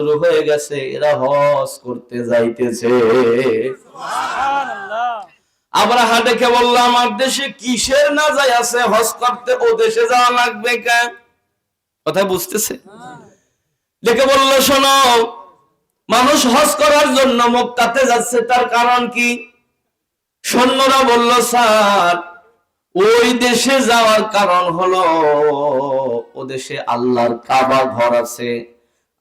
শুরু হয়ে গেছে, এরা হজ করতে যাইতেছে। আব্রাহা দেখে বলল, আমার দেশে কিসের না যাই আছে, হজ করতে ও দেশে যাওয়া লাগবে কেন? কথা বুঝতেছে? দেখে বলল, শোনো, মানুষ হজ করার জন্য মক্কাতে যাচ্ছে, তার কারণ কি? সৈন্যরা বলল, স্যার, ওই দেশে যাওয়ার কারণ হলো ও দেশে আল্লাহর কাবা ঘর আছে,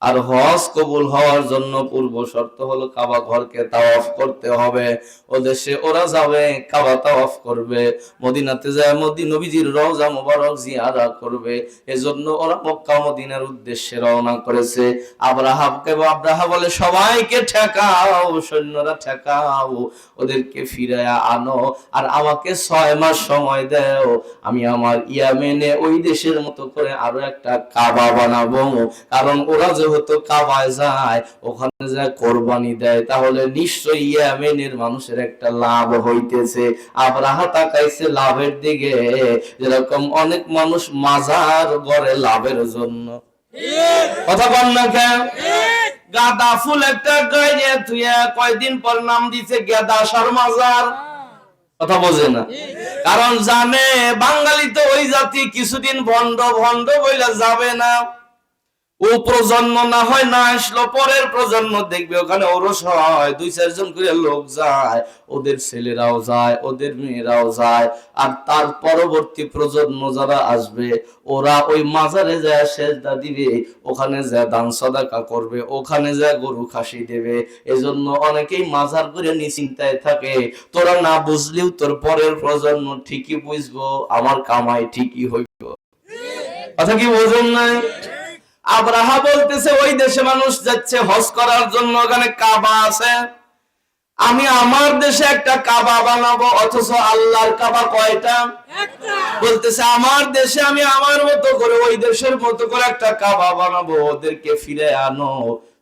আর হজ কবুল হওয়ার জন্য পূর্ব শর্ত হলো কাবা ঘরকে তাওয়াফ করতে হবে। ও দেশে ওরা যাবে, কাবা তাওয়াফ করবে, মদিনাতে যায় নবীজির রওজা মুবারক জিয়ারা করবে। এজন্য ওরা মক্কা মদিনার উদ্দেশ্যে রওনা করেছে। আব্রাহা বলে, সবাইকে ঠেকাও, সৈন্যরা ঠেকাও, ওদেরকে ফিরায়া আনো, আর আমাকে 6 মাস সময় দাও, আমি আমার ইয়ামেনে ওই দেশের মতো করে আরো একটা কাবা বানাবো। কারণ ওরা যেহেতু কাবায় যায়, ওখানে যা কোরবানি দেয়, তাহলে নিশ্চয়ই ইয়ামেনের মানুষের একটা লাভ হইতেছে। আব্রাহা তাকাইছে লাভের দিকে, যেরকম অনেক মানুষ মাজার গড়ে লাভের জন্য। কথা বল না কেন? গাঁদা ফুল একটা গায়ে তুইয়া কয়দিন পর নাম দিছে গেদাসার মাজার। কথা বোঝে না, কারণ জানে বাঙালি তো ওই জাতি, কিছুদিন ভণ্ড ভণ্ড বইলা যাবে না। ও প্রজন্ম না হয় না আসলো, পরের প্রজন্ম দেখবে ওখানে ওরস হয়, 2-4 জন করে লোক যায়, ওদের ছেলেরাও যায়, ওদের মেয়েরাও যায়, আর তার পরবর্তী প্রজন্ম যারা আসবে, ওরা ওই মাজারে যায় সেজদা দিবে, ওখানে যায় দান সদাকা করবে, ওখানে যায় গরু খাসি দেবে। এজন্য অনেকেই মাজার করে নিশ্চিন্তায় থাকে। তোরা না বুঝলেও তোর পরের প্রজন্ম ঠিকই বুঝবো, আমার কামাই ঠিকই হইব। কথা কি বোঝেন নাই? আব্রাহা বলতেছে, ওই দেশে মানুষ যাচ্ছে হজ করার জন্য, ওখানে কাবা আছে, আমি আমার দেশে একটা কাবা বানাবো, অথচ আল্লাহর কাবা কয়টা? বলতেছে, আমার দেশে আমি আমার মতো করে ওই দেশের মতো করে একটা কাবা বানাবো, ওদেরকে ফিরে আনো,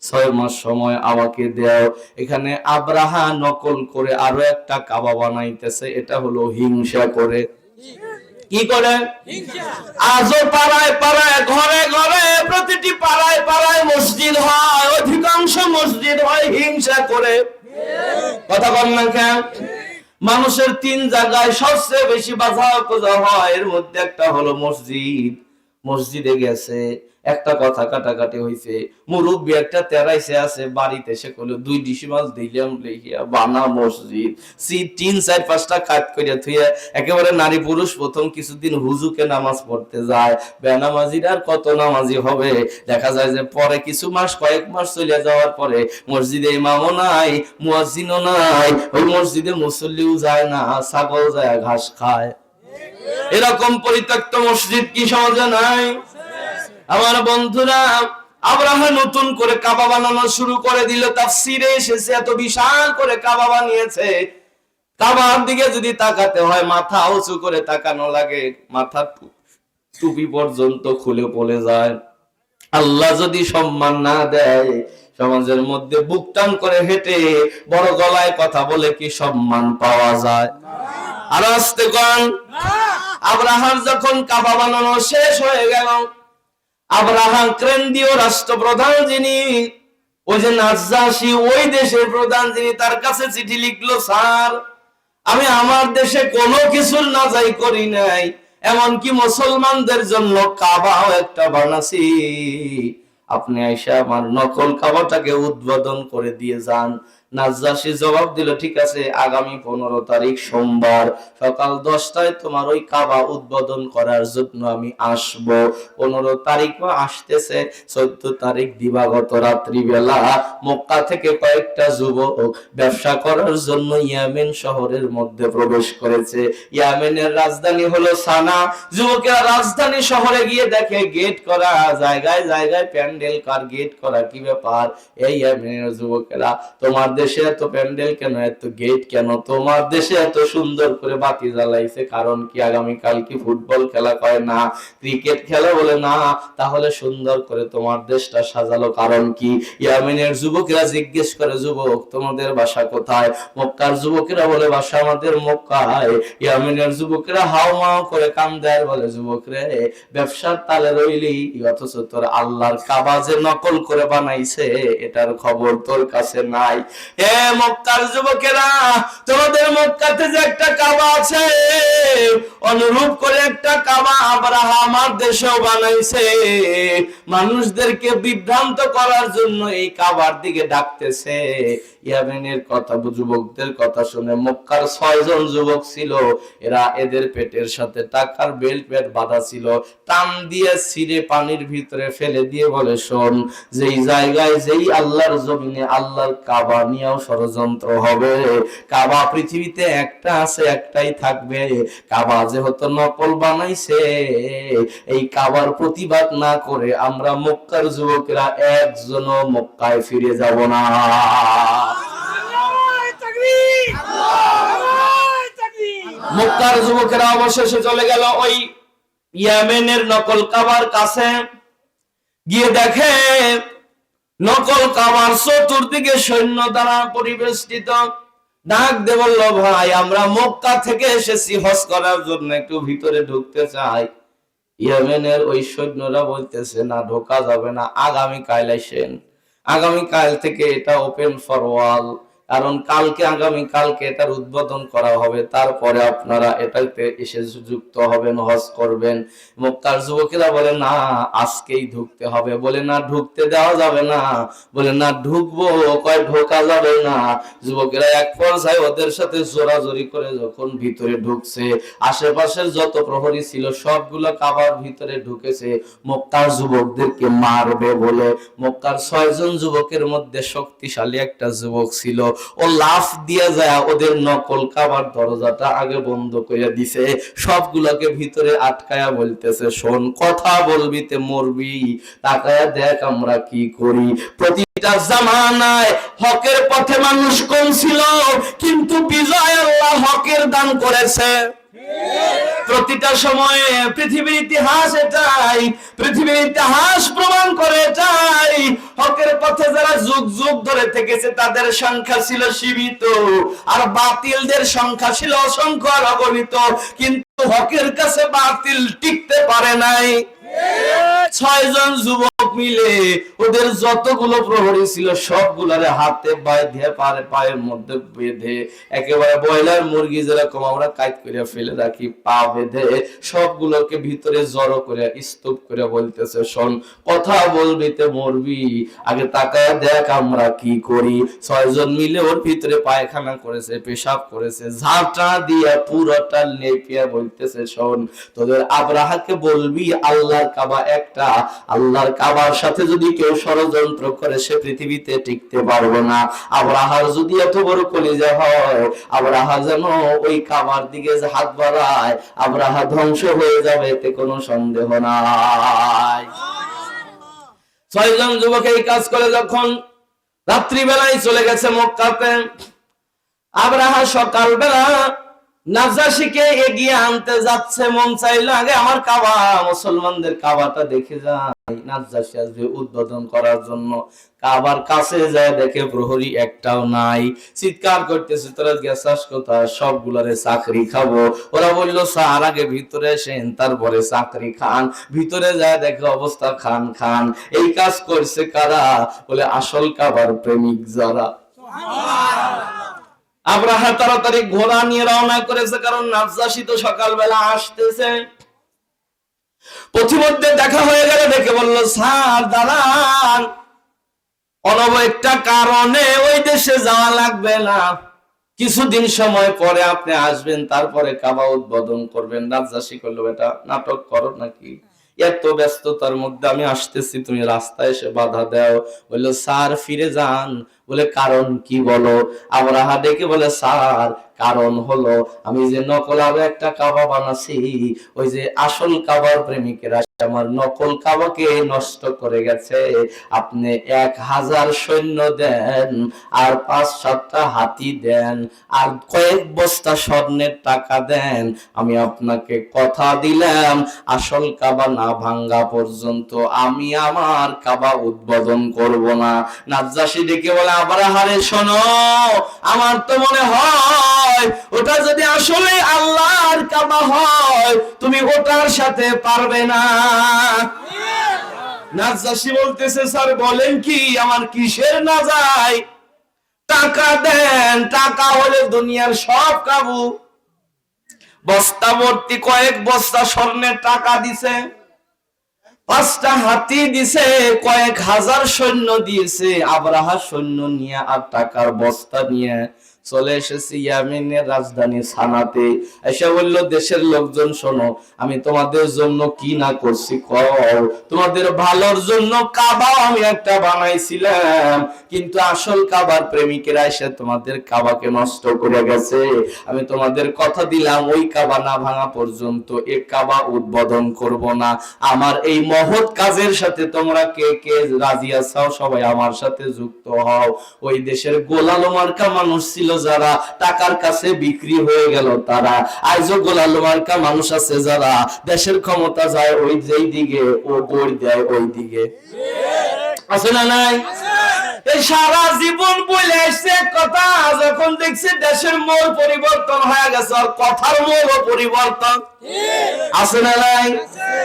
6 মাস সময় আমাকে দাও। এখানে আব্রাহা নকল করে আরো একটা কাবা বানাইতেছে, এটা হলো হিংসা করে। কি করে? আজও পাড়ায় পাড়ায়, ঘরে ঘরে, প্রতিটি পাড়ায় পাড়ায় মসজিদ হয়, অধিকাংশ মসজিদ হয় হিংসা করে। কথা বল না কেন? মানুষের 3 জায়গায় সবচেয়ে বেশি বাধা পূজা হয়, এর মধ্যে একটা হলো মসজিদ। মসজিদে গেছে, একটা কথা কাটাকাটি হইছে, মুরব্বী একটা তেরাইছে আছে, বাড়িতে সে কইলো 2 ডিশি মাছ দিলাম লেখিয়া বানা মসজিদ, 3-4-5টা কাট কইরা থুইয়া একেবারে নারী পুরুষ প্রথম কিছুদিন হুজুকে নামাজ পড়তে যায়। বেনামাজির আর কত নামাজি হবে? দেখা যায় যে পরে কিছু মাস, কয়েক মাস চলে যাওয়ার পরে মসজিদে ইমামও নাই, মুয়াজ্জিনও নাই, ওই মসজিদে মুসল্লিও যায় না, ছাগল যায় ঘাস খায়। এরকম পরিত্যক্ত মসজিদ কি সমাজে নাই? আমার বন্ধুরা, আব্রাহা নতুন করে কাবা বানানো শুরু করে দিল। তাফসীরে এসেছে, এত বিশাল করে কাবা বানিয়েছে, কাবার দিকে যদি তাকাতে হয় মাথা উঁচু করে তাকানো লাগে, মাথা টুপি পর্যন্ত খুলে পড়ে যায়। আল্লাহ যদি সম্মান না দেয়, সমাজের মধ্যে বুক টান করে হেঁটে বড় গলায় কথা বলে কি সম্মান পাওয়া যায়? আর আস্তে কোন আব্রাহার যখন কাবা বানানো শেষ হয়ে গেল, আব্রাহাম কেন্দ্রীয় রাষ্ট্রপ্রধান যিনি, ওই যে নাজ্জাশী, ওই দেশের প্রধান যিনি, তার কাছে চিঠি লিখলো, স্যার, আমি আমার দেশে কোনো কিছুর নাজাই করি নাই, এমনকি মুসলমানদের জন্য কাবাও একটা বানাছি, আপনি আইসা আমার নকল কাবাটাকে উদ্বোধন করে দিয়ে যান। নাজ্জাশী জবাব দিল, ঠিক আছে, আগামী 15 তারিখ সোমবার সকাল 10টায় তোমার ওই কাবা উদ্বোধন করার জন্য আমি আসব। 15 তারিখও আসতেছে, 14 তারিখ দিবাগত রাত্রিবেলা মক্কা থেকে কয়েকটা যুবক ব্যবসা করার জন্য ইয়েমেন শহরের মধ্যে প্রবেশ করেছে। ইয়েমেনের রাজধানী হলো সানা। যুবকেরা রাজধানী শহরে গিয়ে দেখে গেট করা, জায়গায় জায়গায় প্যান্ডেল কার, গেট করা, কি ব্যাপার? এই ইয়েমেনের যুবকেরা, তোমার দেশে এত প্যান্ডেল কেন, এত গেট কেন? তোমার দেশে এত সুন্দর করে বাতি জ্বালাইছে, কারণ কি? আগামীকাল কি ফুটবল খেলা করে না, ক্রিকেট খেলা বলে না, তাহলে সুন্দর করে তোমার দেশটা সাজালো কারণ কি? ইয়েমেনের যুবকেরা জিজ্ঞেস করে, যুবক তোমাদের বাসা কোথায়? মক্কার যুবকেরা বলে, বাসা আমাদের মক্কায়। ইয়েমেনের যুবকেরা হাওমাও করে কান দেয়, বলে, যুবক রে, ব্যবসার তালে রইলি, অথচ তোর আল্লাহর কাবা কাবা যে নকল করে বানাইছে এটার খবর তোর কাছে নাই। এ মক্কার যুবকেরা, তোমাদের মক্কাতে যে একটা কাবা আছে, অনুরূপ করে একটা কাবা আব্রাহা আমার দেশেও বানাইছে। মানুষদেরকে বিভ্রান্ত করার জন্য এই কাবার দিকে ডাকতেছে। ইয়ামেনের কথা, যুবকদের কথা শুনে মক্কার 6 জন যুবক ছিল, এরা এদের পেটের সাথে টাকার বেল্ট বাঁধা ছিল, টান দিয়ে ছিঁড়ে পানির ভিতরে ফেলে দিয়ে বলে, শোন, যেই জায়গায় যেই আল্লাহর জমিনে আল্লাহর কাবা নিয়েও ষড়যন্ত্র হবে, কাবা পৃথিবীতে একটা আছে, একটাই থাকবে। কাবা যেহেতু নকল বানাইছে, এই কাবার প্রতিবাদ না করে আমরা মক্কার যুবকেরা একজনও মক্কায় ফিরে যাব না। মক্কার যুবকেরা অবশেষে চলে গেল ওই ইয়েমেনের নকল কাবার কাছে। গিয়ে দেখে নকল কাবার চতুর্দিকে সৈন্য দ্বারা পরিবেষ্টিত। ডাক দে বলল, ভাই, আমরা মক্কা থেকে এসেছি, হজ করার জন্য একটু ভিতরে ঢুকতে চাই। ইয়েমেনের ওই সৈন্যরা বলতেছে, না, ঢোকা যাবে না, আগামীকাল আসেন। আগামীকাল থেকে এটা ওপেন ফর অল, কারণ আগামীকালকে এটার উদ্বোধন করা হবে, তারপরে আপনারা এটাতে এসে যুক্ত হবেন, হজ করবেন। মক্কার যুবকেরা বলে, না, আজকেই ঢুকতে হবে। বলে, না, ঢুকতে দেওয়া যাবে না। বলে, না, ঢুকবো। কয়, ঢোকা যাবে না। যুবকেরা এক পর্যায়ে ওদের সাথে জোরাজোরি করে যখন ভিতরে ঢুকছে, আশেপাশের যত প্রহরী ছিল সবগুলো কাবার ভিতরে ঢুকেছে মক্কার যুবকদেরকে মারবে বলে। মক্কার 6 জন যুবকের মধ্যে শক্তিশালী একটা যুবক ছিল, ও লাফ দিয়ে যায় ওদের নকল কাবার দরজাটা আগে বন্ধ করে দিছে, সবগুলোকে ভিতরে আটকায়া বলতেছে, শোন, কথা বলবি তে মরবি, তাকায়া দেখ আমরা কি করি। প্রতিটা জামানায় হকের পথে মানুষ কম ছিল, কিন্তু বিজয় আল্লাহ হকের দান করেছে। প্রতিটা সময়ে পৃথিবীর ইতিহাস এটাই, পৃথিবীর ইতিহাস প্রমাণ করে এটাই। হকের পথে যারা যুগ যুগ ধরে থেকেছে তাদের সংখ্যা ছিল সীমিত, আর বাতিলদের সংখ্যা ছিল অসংখ্য আর অগণিত, কিন্তু হকের কাছে বাতিল টিকতে পারে নাই। 6 জন যুবক মিলে ওদের যতগুলো প্রহরী ছিল সবগুলারে হাতে বাঁধে পায়ের মধ্যে বেঁধে, একেবারে ব্রয়লার মুরগি যেরকম আমরা কাট করে ফেলে রাখি, পা বেঁধে সবগুলোকে ভিতরে জড়ো করে স্তূপ করে বলতেছে, শোন, কথা বলবি তে মরবি, আগে তাকায় দেখ আমরা কি করি। 6 জন মিলে ওর ভিতরে পায়খানা করেছে, পেশাব করেছে, ঝাঁটা দিয়ে পুরোটা লেপিয়া বলতেছে, শোন, তোদের আব্রাহাকে বলবি আল্লাহর কাবা একটা, আল্লাহর কাবার সাথে যদি কেউ ষড়যন্ত্র করে সে পৃথিবীতে টিকতে পারবে না। আব্রাহার যদি এত বড় কলিজা হয়, আব্রাহা যেন ওই কাবার দিকে হাত বাড়ায়, আব্রাহা ধ্বংস হয়ে যাবে, এতে কোনো সন্দেহ নাই। 6 জন যুবক এই কাজ করে যখন রাত্রিবেলায় চলে গেছে মক্কাতে, আব্রাহা সকালবেলা নাজাশিকে এগিয়ে আনতে যাচ্ছে। মন চাইলো আগে আমার কাবা, মুসলমানদের কাবাটা দেখে যাই। নাজাশি আসবে উদ্বোধন করার জন্য, কাবার কাছে যায় দেখে প্রহরী একটাও নাই। চিৎকার করতেছে, তোরা গেছাস কোথায়? সবগুলারে চাকরি খাবো। ওরা বললো, স্যার, আগে ভিতরে এসেন, তারপরে চাকরি খান। ভিতরে যায় দেখে অবস্থা খান খান। এই কাজ করছে কারা? বলে আসল কাবার প্রেমিক যারা। আব্রাহা তাড়াতাড়ি ঘোড়া নিয়ে রওনা করেছে, কারণ নাজাশি তো সকালবেলা আসতেছে। পথিমধ্যে দেখা হয়ে গেলে দেখে বলল, স্যার দাঁড়ান, অনব একটা কারণে ওই দেশে যাওয়া লাগবে না, কিছুদিন সময় পরে আপনি আসবেন, তারপরে কাবা উদ্বোধন করবেন। নাজাশি করলো, এটা নাটক করো নাকি? এত ব্যস্ততার মধ্যে আমি আসতেছি, তুমি রাস্তায় এসে বাধা দাও। বললো, স্যার ফিরে যান। বলে, কারণ কি বলো? আব্রাহা ডেকে বলে, স্যার, কারণ হলো আমি যে নকল আরো একটা কাবা বানাচ্ছি, ওই যে আসল কাবার প্রেমিকেরা আমার নকল কাবাকে নষ্ট করে গেছে। আপনি 1000 সৈন্য দেন, আর 5-7টা হাতি দেন, আর কয়েক বস্তা স্বর্ণের টাকা দেন। আমি আপনাকে কথা দিলাম, আসল কাবা না ভাঙ্গা পর্যন্ত আমি আমার কাবা উদ্বোধন করব না। নাজাশি ডেকে বলে, আব্রাহারে শোনো, আমার তো মনে হয় ওটা যদি আসলে আল্লাহর কাবা হয়, তুমি ওটার সাথে পারবে না। নাজ্জাশী বলতেছে, স্যার বলেন কি, আমার কিসের না যায়? টাকা দেন, টাকা হলে দুনিয়ার সব কাবু। বস্তা ভর্তি কয়েক বস্তা স্বর্ণের টাকা দিছে, 5টা হাতি দিছে, কয়েক হাজার সৈন্য দিয়েছে। আব্রাহা সৈন্য নিয়ে আর টাকার বস্তা নিয়ে চলে এসেছে ইয়ামেনের রাজধানী সানাতে। এসে বলল, দেশের লোকজন শোনো, আমি তোমাদের জন্য কি না করছি কও। তোমাদের ভালোর জন্য কাবা আমি একটা বানাইছিলাম, কিন্তু আসল কাবার প্রেমিকেরা এসে তোমাদের কাবাকে নষ্ট করে গেছে। আমি তোমাদের কথা দিলাম, ওই কাবা না ভাঙা পর্যন্ত এ কাবা উদ্বোধন করব না। আমার এই মহৎ কাজের সাথে তোমরা কে কে রাজি আছো? সবাই আমার সাথে যুক্ত হও। ওই দেশের গোলালো মার্কা মানুষ ছিল যারা, টাকার কাছে বিক্রি হয়ে গেল তারা। আজও গোলালো মার্কা মানুষ আছে যারা, দেশের ক্ষমতা যায় ওই যেই দিকে, ও দৌড় দেয় ওই দিকে। আছে না নাই? এই সারা জীবন বলে আসছে কথা, যখন দেখছি দেশের মোড় পরিবর্তন হয়ে গেছে, আর কথার মোড়ও পরিবর্তন। আছে না নাই?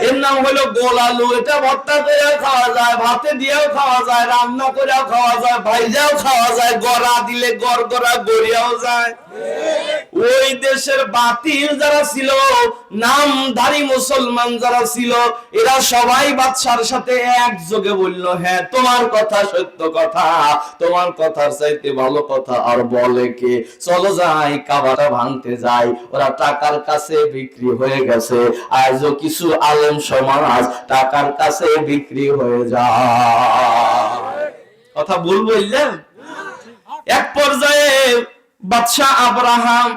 এর নাম হলো গোল আলু। এটা ভর্তা করেও খাওয়া যায়, ভাতে দিয়েও খাওয়া যায়, রান্না করেও খাওয়া যায়, ভাইজাও খাওয়া যায়, গড়া দিলে গড়গড়া গড়িয়াও যায়। ওই দেশের বাতিল যারা ছিল, নামধারী মুসলমান যারা ছিল, এরা সবাই বাদশার সাথে একযোগে বলল, হ্যাঁ তোমার কথা সত্য কথা, তোমার কথার চাইতে ভালো কথা আর বলে কে? চলো যাই, কাবাটা ভাঙতে যাই। ওরা টাকার কাছে বিক্রি হয়ে গেছে। আজও কিছু আলেম সমাজ টাকার কাছে বিক্রি হয়ে যায়। কথা ভুল বললেন? এক পর্যায়ে বাদশা আব্রাহাম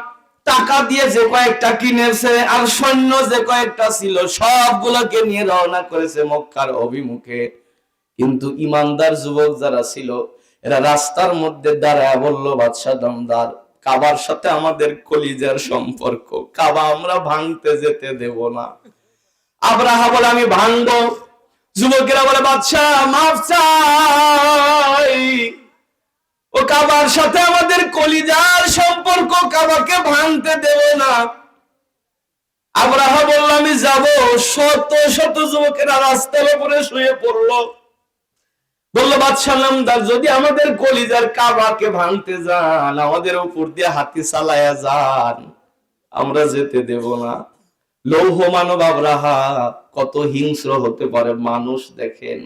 টাকা দিয়ে যে কয়েকটা কিনেছে আর সৈন্য যে কয়েকটা ছিল, সবগুলোকে নিয়ে রওনা করেছে মক্কার অভিমুখে। কিন্তু ইমানদার যুবক যারা ছিল, এরা রাস্তার মধ্যে দাঁড়ায় বলল, বাদশা দমদার, কাবার সাথে আমাদের কলিজার সম্পর্ক, কাবা আমরা ভাঙতে যেতে দেব না। আব্রাহা বলে, আমি ভাঙবো। যুবকেরা বলে, বাদশা মাফ চাই, ও কাবার সাথে আমাদের কলিজার সম্পর্ক, কাবাকে ভাঙতে দেব না। আব্রাহা বলল, আমি যাব। শত শত যুবকেরা রাস্তার উপরে শুয়ে পড়লো। বলল, বাদশা নামদার, যদি আমাদের কলিজার কাবাকে ভাঙতে যান, আমাদের উপর দিয়ে হাতি চালায়া যান, আমরা যেতে দেব না। লৌহ মানব আব্রাহা কত হিংস্র হতে পারে মানুষ দেখেন।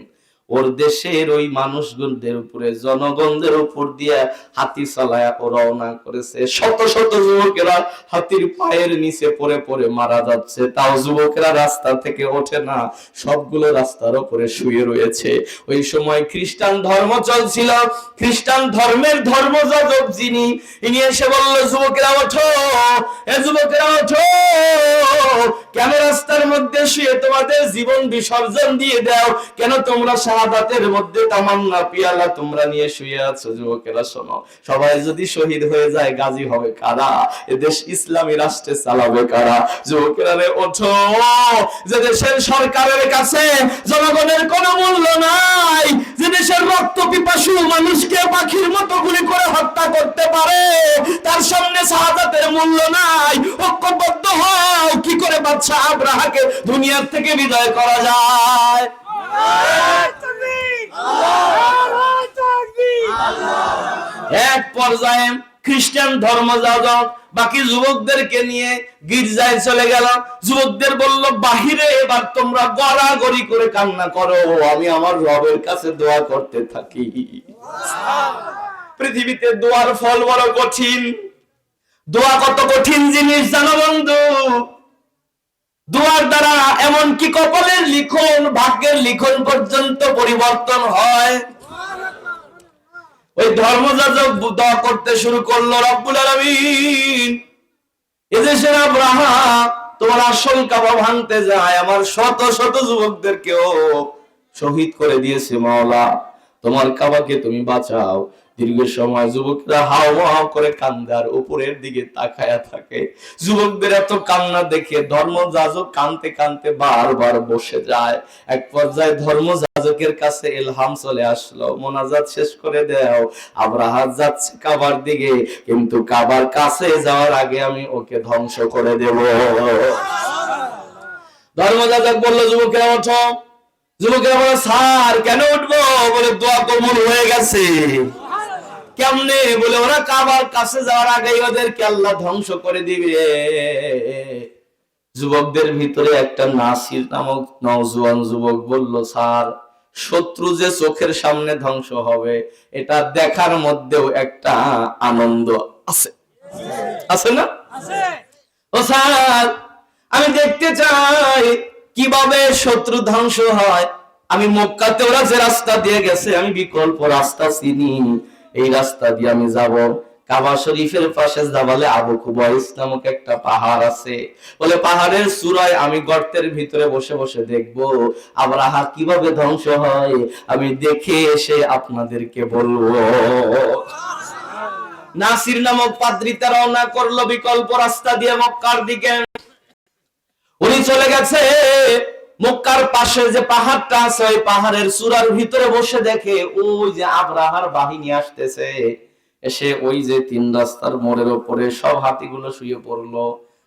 ওর দেশের ওই মানুষগুলোদের উপরে, জনগণদের উপর দিয়ে হাতি চালায়া ও রওনা করেছে। শত শত যুবকেরা হাতির পায়ের নিচে পড়ে পড়ে মারা যাচ্ছে, তাও যুবকেরা রাস্তা থেকে ওঠে না, সবগুলো রাস্তার উপরে শুয়ে রয়েছে। ওই সময় খ্রিস্টান ধর্ম চলছিল। খ্রিস্টান ধর্মের ধর্মযাজক যিনি, ইনি এসে বলল, যুবকেরা ওঠো, এ যুবকেরা ওঠো, কেন রাস্তার মধ্যে শুয়ে তোমাদের জীবন বিসর্জন দিয়ে দাও? কেন তোমরা শাহাদাতের মধ্যে তামান্না পিয়ালা তোমরা নিয়ে শুয়ে আছো? যুবকেরা শোনো, সবাই যদি শহীদ হয়ে যায়, গাজী হবে কারা? এদেশ ইসলামী রাষ্ট্রে চালাবে কারা? যুবকেরা রে ওঠো, যে দেশের সরকারের কাছে জনগণের কোনো মূল্য নাই, যে দেশের রক্ত পিপাসু মানুষকে পাখির মতো গুলি করে হত্যা করতে পারে, তার সামনে শাহাদাতের মূল্য নাই। ঐক্যবদ্ধ হও, কি করে বাদশা আব্রাহাকে দুনিয়ার থেকে বিদায় করা যায়। এক পর্যায়ে খ্রিস্টান ধর্মযাজক বাকি যুবকদেরকে নিয়ে গির্জায় চলে গেল। যুবকদের বলল, বাহিরে এবার তোমরা গড়াগড়ি করে কান্না করো, আমি আমার রবের কাছে দোয়া করতে থাকি। পৃথিবীতে দোয়ার ফল বড় কঠিন। দোয়া কত কঠিন জিনিস জানো বন্ধু? দোয়ার দ্বারা এমনকি কপালের লিখন, ভাগ্যের লিখন পর্যন্ত পরিবর্তন হয়। ওই ধর্মযাজক দোয়া করতে শুরু করলো, রব্বুল আলামিন, এদেশের আব্রাহা তোমার আসল কাবা ভাঙতে যায়, আমার শত শত যুবকদেরকেও শহীদ করে দিয়েছে। মাওলা, তোমার কাবাকে তুমি বাঁচাও। দীর্ঘ সময় যুবকরা হাও হাও করে কান্দে আর উপরের দিকে তাকায়া থাকে। যুবকদের এত কান্না দেখে ধর্মযাজক কাঁদতে কাঁদতে বারবার বসে যায়। এক পর্যায়ে ধর্মযাজকের কাছে ইলহাম চলে আসলো, মোনাজাত শেষ করে দাও, আব্রাহা যাচ্ছে কাবার দিকে, কিন্তু কাবার কাছে যাওয়ার আগে আমি ওকে ধ্বংস করে দেব। ধর্মযাজক বলল, যুবকেরা ওঠো। যুবকেরা বলে স্যার কেন উঠবো? বলে দোয়া কবুল হয়ে গেছে। কেমনে? বলে ওরা কাবার কাছে যাওয়ার আগেই ওদেরকে আল্লাহ ধ্বংস করে দিবে। যুবকদের ভিতরে একটা নাসির নামক নওজোয়ান যুবক বলল, স্যার শত্রু যে চোখের সামনে ধ্বংস হবে এটা দেখার মধ্যেও একটা আনন্দ আছে, আছে না? ও স্যার আমি দেখতে চাই কিভাবে শত্রু ধ্বংস হয়। আমি মক্কাতে ওরা যে রাস্তা দিয়ে গেছে আমি বিকল্প রাস্তা চিনি, এই রাস্তা দিয়ে আমি যাব। কাবা শরীফের পাশে জাবালে আবু কুবাইস নামক একটা পাহাড় আছে। বলে পাহাড়ের চূড়ায় আমি গর্তের ভিতরে বসে বসে দেখবো আবরাহা কিভাবে ধ্বংস হয়, আমি দেখে এসে আপনাদেরকে বলবো। নাসির নামক পাদ্রীটা রওনা করলো বিকল্প রাস্তা দিয়ে মক্কার দিকে। উনি চলে গেছে মক্কার পাশে যে পাহাড়টা আছে ওই পাহাড়ের চূড়ার ভিতরে বসে দেখে ওই যে আবরাহার বাহিনী আসতেছে। এসে ওই যে 3 রাস্তার মোড়ের উপরে সব হাতিগুলো শুয়ে পড়লো।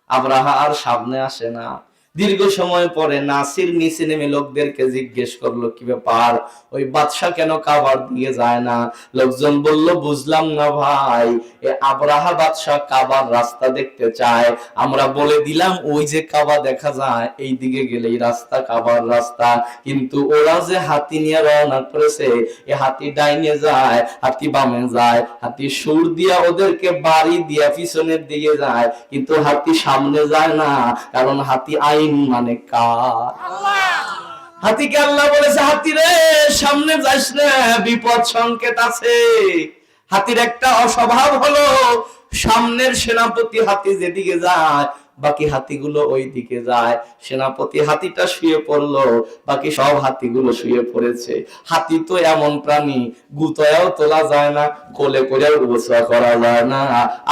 আবরাহা আর সামনে আসে না। দীর্ঘ সময় পরে নাসির নিচে নেমে লোকদেরকে জিজ্ঞেস করলো কি ব্যাপার, ওই বাদশা কেন কাবার দিয়ে যায় না? লোকজন বলল বুঝলাম না ভাই, এ আবরাহা বাদশা কাবার রাস্তা দেখতে চায়। আমরা বলে দিলাম ওই যে কাবা দেখা যায় এই দিকে গেলেই রাস্তা কাবার রাস্তা, কিন্তু ওরা যে হাতি নিয়ে রওনা করেছে, এ হাতি ডাইনে যায়, হাতি বামে যায়, হাতি সুর দিয়া ওদেরকে বাড়ি দিয়া পিছনের দিকে যায়, কিন্তু হাতি সামনে যায় না, কারণ হাতি আইন মানে কার? হাতিকে আল্লাহ বলেছে হাতি রে সামনে যাস না, বিপদ সংকেত আছে। হাতির একটা অস্বভাব হলো সামনের সেনাপতি হাতি যেদিকে যায় বাকি হাতিগুলো ওই দিকে যায়। সেনাপতি হাতিটা শুয়ে পড়লো, বাকি সব হাতিগুলো শুয়ে পড়েছে। হাতি তো এমন প্রাণী গুতয়াও তোলা যায় না, কোলে করে উৎসাহ করা যায় না।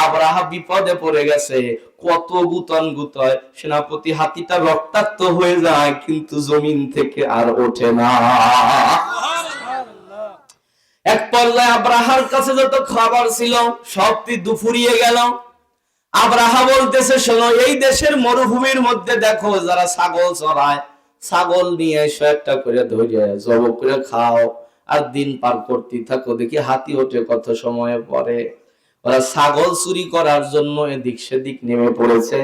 আবরাহা বিপদে পড়ে গেছে, কত গুতন গুতয়, সেনাপতি হাতিটা রক্তাক্ত হয়ে যায় কিন্তু জমিন থেকে আর ওঠে না। এক পর্যায়ে আবরাহার কাছে যত খাবার ছিল সব দুপুরিয়ে গেল। আবরাহা বলতেছে শোনো, এই দেশের মরুভূমির মধ্যে দেখো যারা ছাগল চড়ায়, ছাগল নিয়ে এসো একটা করে ধরে জব করে খাও আর দিন পার করতে থাকো, দেখি হাতি ওঠে কত সময় পরে। ওরা ছাগল চুরি করার জন্য এদিক সেদিক নেমে পড়েছে।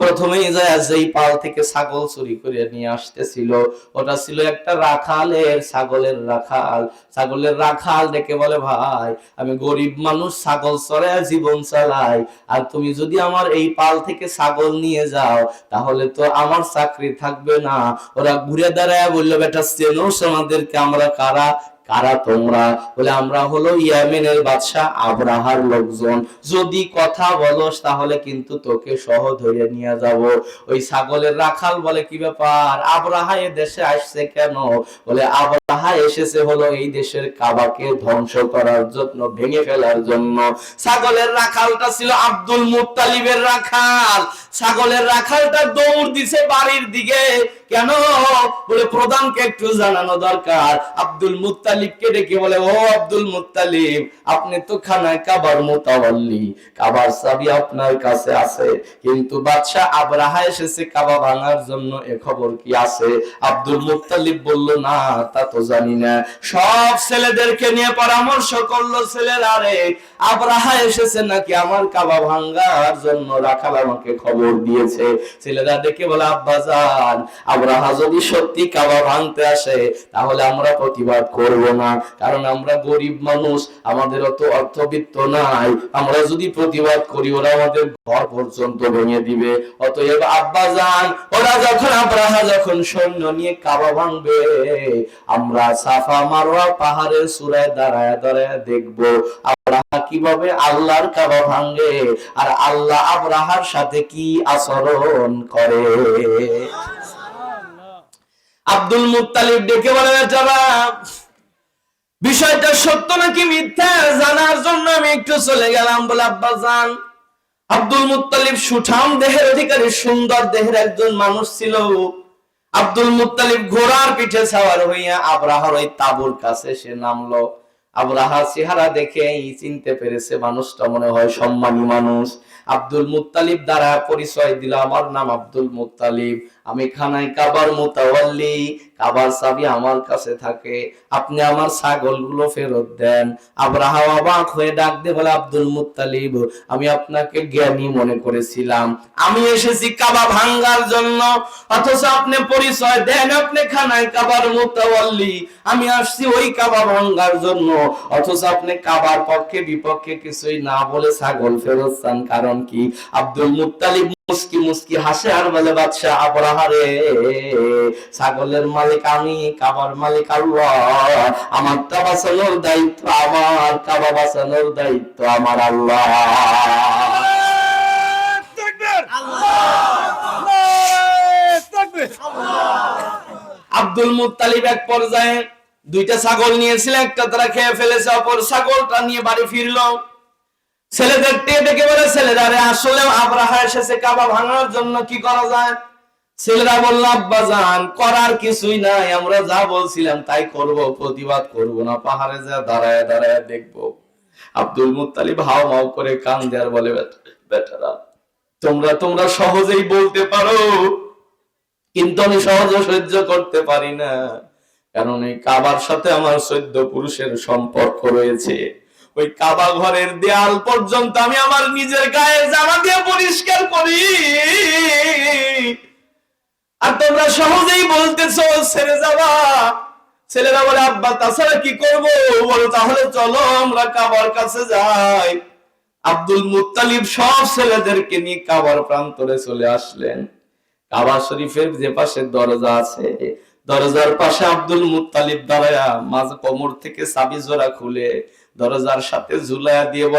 প্রথমেই যায় যেই পাল থেকে ছাগল চুরি করে নিয়ে আসতেছিল ওটা ছিল একটা রাখালের, ছাগলের রাখাল। ছাগলের রাখাল ডেকে বলে ভাই আমি গরিব মানুষ, ছাগল চড়ায় জীবন চালাই, আর তুমি যদি আমার এই পাল থেকে ছাগল নিয়ে যাও তাহলে তো আমার চাকরি থাকবে না। ওরা ঘুরে দাঁড়ায় বললো বেটা চেনোস আমাদেরকে, আমরা কারা? কারা তোমরা? বলে আমরা হলো ইয়েমেনের বাদশা আবরাহার লোকজন, যদি কথা বলস তাহলে কিন্তু তোকে সহ ধরে নিয়ে যাব। ওই ছাগলের রাখাল বলে কি ব্যাপার, আবরাহা এ দেশে আসছে কেন? বলে আবরাহা এসেছে হলো এই দেশের কাবাকে ধ্বংস করার জন্য, ভেঙে ফেলার জন্য। ছাগলের রাখালটা ছিল আব্দুল মুত্তালিবের রাখাল। ছাগলের রাখালটা দৌড় দিছে বাড়ির দিকে। কেন? বলে প্রধানকে একটু জানানো দরকার। আব্দুল মুত্তালিবকে ডেকে বলে ও আব্দুল মুত্তালিব, আপনি তো খানায় কাবার মুতাওয়াল্লি, কাবার চাবি আপনার কাছে আছে, কিন্তু বাদশা আবরাহা এসেছে কাবা ভাঙার জন্য, এ খবর কি আছে? আব্দুল মুত্তালিব বলল না তা তো জানি না। সব ছেলেদেরকে নিয়ে পরামর্শ করলো, ছেলেরা রে আবরাহা এসেছে নাকি আমার কাবা ভাঙার জন্য, রাখাল আমাকে খবর দিয়েছে। ছেলেরা ডেকে বলে আব্বাজান আবরাহা যদি সত্যি কাবা ভাঙতে আসে তাহলে আমরা প্রতিবাদ করব না, কারণ আমরা গরিব মানুষ, আমাদের অত অর্থবিত্ত নাই। আমরা যদি প্রতিবাদ করি ওরা আমাদের ঘর পর্যন্ত ভেঙে দিবে। অতএব আব্বাজান ওরা যখন আবরাহা যখন সৈন্য নিয়ে কাবা ভাঙবে আমরা সাফা মারওয়া পাহাড়ের চূড়ায় দাঁড়ায় দাঁড়ায় দেখব আবরাহা কিভাবে আল্লাহর কাবা ভাঙে আর আল্লাহ আবরাহার সাথে কি আচরণ করে। আব্দুল মুত্তালিব ডেকে বলে বেচারা বিষয়টা সত্য নাকি মিথ্যা জানার জন্য আমি একটু চলে গেলাম। বলে আব্বাজান আব্দুল মুত্তালিব সুঠাম দেহের অধিকারী, সুন্দর দেহের একজন মানুষ ছিল। আব্দুল মুত্তালিব ঘোড়ার পিঠে সওয়ার হইয়া আবরাহার ওই তাঁবুর কাছে সে নামলো। আবরাহা চেহারা দেখে চিনতে পেরেছে মানুষটা মনে হয় সম্মানী মানুষ। আব্দুল মুত্তালিব দ্বারা পরিচয় দিল, আমার নাম আব্দুল মুত্তালিব, আমি খানায় কাবার মুতাওয়াল্লি, কাবার চাবি আমার কাছে থাকে, আপনি আমার ছাগলগুলো ফেরত দেন। আব্রাহা অবাক হয়ে ডাক দিয়ে বলে, আব্দুল মুত্তালিব, আমি আপনাকে জ্ঞানী মনে করেছিলাম, আমি এসেছি কাবা ভাঙ্গার জন্য, অথচ আপনি পরিচয় দেন আপনি খানায় কাবার মুতাওয়াল্লি, আমি আসছি ওই কাবা ভাঙ্গার জন্য, অথচ আপনি কাবার পক্ষে বিপক্ষে কিছুই না বলে ছাগল ফেরত চান, কারণ কি? আব্দুল মুত্তালিব মুস্কি মুস্কি হাসে আর বলে, বাদশা আব্রাহা রে, ছাগলের মালিক আমি, কাবার মালিক আল্লাহ, আমারটা বাঁচানোর দায়িত্ব আমার, কাবা বাঁচানোর দায়িত্ব আমার। আল্লাহ আব্দুল মুত্তালিব এক পর্যায়ে দুইটা ছাগল নিয়েছিল, একটা তারা খেয়ে ফেলেছে, অপর ছাগলটা নিয়ে বাড়ি ফিরলো। ছেলেদের ডেকে বলে, ছেলেরা রে, আসলে আব্রাহা এসেছে কাবা ভাঙার জন্য, কি করা যায়? ছেলেরা বলল, আব্বা জান, করার কিছুই নাই, আমরা যা বলছিলাম তাই করব, প্রতিবাদ করব না, পাহাড়ে যা দাঁড়ায় দাঁড়ায় দেখবো। আব্দুল মুত্তালিব হাও মাও করে কান দেয়ার বলে, বেটারা তোমরা সহজেই বলতে পারো, কিন্তু আমি সহজে সহ্য করতে পারি না, কারণ এই কাবার সাথে আমার 14 পুরুষের সম্পর্ক রয়েছে। ওই কাবা ঘরের দেয়াল পর্যন্ত আমি আমার নিজের গায়ের জামা দিয়ে পরিষ্কার করি, আর তোমরা সহজেই বলতেছো ছেড়ে যাবা। ছেলেরা বলে, আব্বা তাছাড়া কি করব? বলো তাহলে চলো আমরা কাবার কাছে যাই। আব্দুল মুত্তালিব সব ছেলেদেরকে নিয়ে কাবার প্রান্তরে চলে আসলেন। কাবা শরীফের যে পাশে দরজা আছে, দরজার পাশে আব্দুল মুত্তালিব দাঁড়ায়া মাঝ কোমর থেকে চাবি জোড়া খুলে দরজার সাথে ঝুলাইয়া দিয়ে বলে,